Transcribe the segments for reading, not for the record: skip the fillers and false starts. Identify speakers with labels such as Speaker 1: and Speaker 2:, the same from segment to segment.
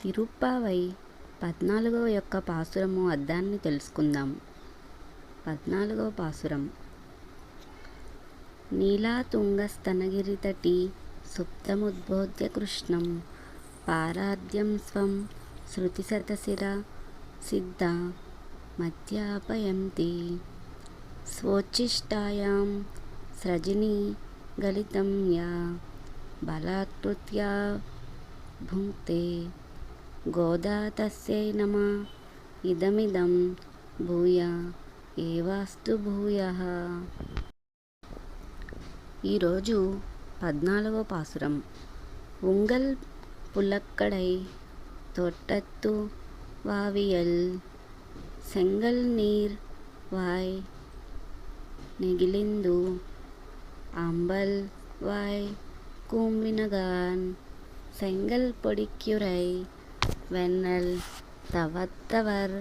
Speaker 1: తిరుప్పావై 14వ యొక్క పాసురము అర్థాన్ని తెలుసుకుందాం. 14వ పాసురం. నీలాతుంగస్తనగిరితటీ సుప్తముద్బోధ్య కృష్ణం పారార్ధ్యం స్వం శృతిశతశిర సిద్ధ మధ్యాపయంతి స్వోచ్ఛిష్టాయాం స్రజినీ గలితం యా బలాత్కృత్యా భుంక్తే గోదా తస్యై నమః ఇదమిదం భూయ ఏవాస్తు భూయః. ఈరోజు 14వ పాసురం. ఉంగల్ పులక్కడై తొట్టత్తు వావియల్ సెంగల్ నీర్ వాయ్ నెగిలిందు అంబల్ వాయ్ కూంబినగాన్ செங்கல் பொடிக்குரை வெண்ணல் தவத்தவர்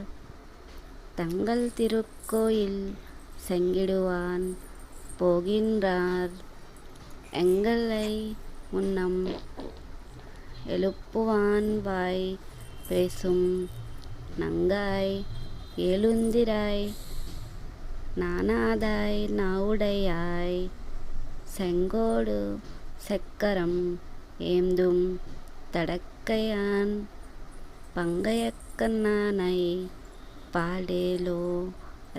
Speaker 1: தங்கள் திருக்கோயில் செங்கிடுவான் போகின்றார் எங்களை முன்னம் எழுப்புவான் வாய் பேசும் நங்காய் ஏழுந்திராய் நானாதாய் நாவுடையாய் செங்கோடு செக்கரம் ஏந்தும் తడక్కయాన్ పంగయక్కన్నానై పాడేలో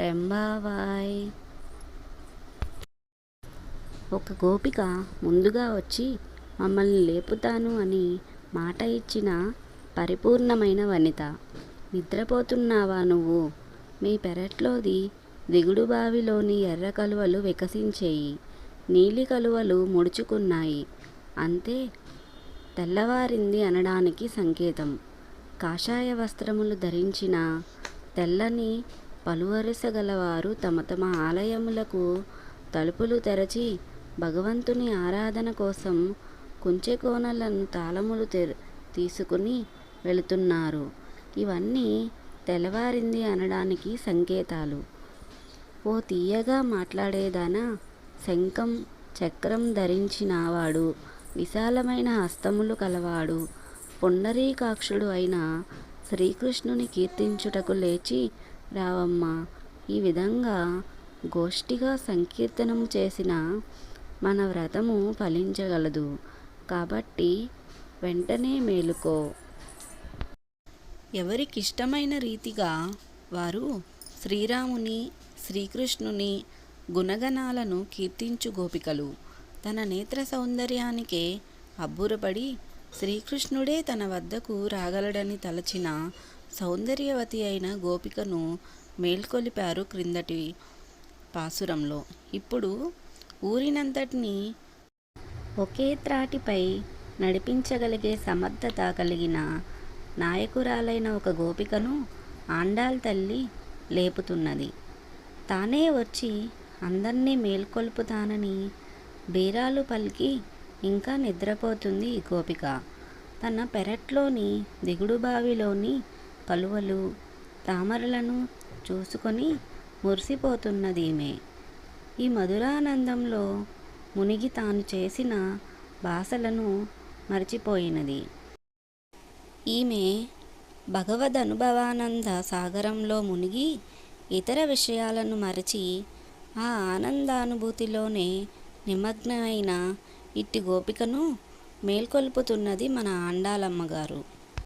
Speaker 1: రెంబావాయ్. ఒక గోపిక ముందుగా వచ్చి మమ్మల్ని లేపుతాను అని మాట ఇచ్చిన పరిపూర్ణమైన వనిత. నిద్రపోతున్నావా నువ్వు? మీ పెరట్లోది దిగుడు బావిలోని ఎర్ర కలువలు వికసించేయి, నీలి కలువలు ముడుచుకున్నాయి, అంతే తెల్లవారింది అనడానికి సంకేతం. కాషాయ వస్త్రములు ధరించిన తెల్లని పలువరుసగలవారు తమ తమ ఆలయములకు తలుపులు తెరచి భగవంతుని ఆరాధన కోసం కుంచెకోనలను తాళములు తీసుకుని వెళుతున్నారు. ఇవన్నీ తెల్లవారింది అనడానికి సంకేతాలు. ఓ తీయగా మాట్లాడేదానా, శంఖం చక్రం ధరించినవాడు, విశాలమైన హస్తములు కలవాడు, పుండరీకాక్షుడు అయిన శ్రీకృష్ణుని కీర్తించుటకు లేచి రావమ్మా. ఈ విధంగా గోష్ఠిగా సంకీర్తనం చేసిన మన వ్రతము ఫలించగలదు. కాబట్టి వెంటనే మేలుకో. ఎవరికిష్టమైన రీతిగా వారు శ్రీరాముని శ్రీకృష్ణుని గుణగణాలను కీర్తించు గోపికలు. తన నేత్ర సౌందర్యానికే అబ్బురపడి శ్రీకృష్ణుడే తన వద్దకు రాగలడని తలచిన సౌందర్యవతి అయిన గోపికను మేల్కొలిపారు క్రిందటి పాసురంలో. ఇప్పుడు ఊరినంతటినీ ఒకే త్రాటిపై నడిపించగలిగే సమర్థత కలిగిన నాయకురాలైన ఒక గోపికను ఆండాళ్ తల్లి లేపుతున్నది. తానే వచ్చి అందర్నీ మేల్కొల్పుతానని బీరాలు పలికి ఇంకా నిద్రపోతుంది ఈ గోపిక. తన పెరట్లోని దిగుడు బావిలోని కలువలు తామరలను చూసుకొని మురిసిపోతున్నది ఈమె. ఈ మధురానందంలో మునిగి తాను చేసిన భాషలను మరచిపోయినది. ఈమె భగవదనుభవానంద సాగరంలో మునిగి ఇతర విషయాలను మరచి ఆ ఆనందానుభూతిలోనే నిమగ్నమైన ఇట్టి గోపికను మేల్కొల్పుతున్నది మన ఆండాళమ్మగారు.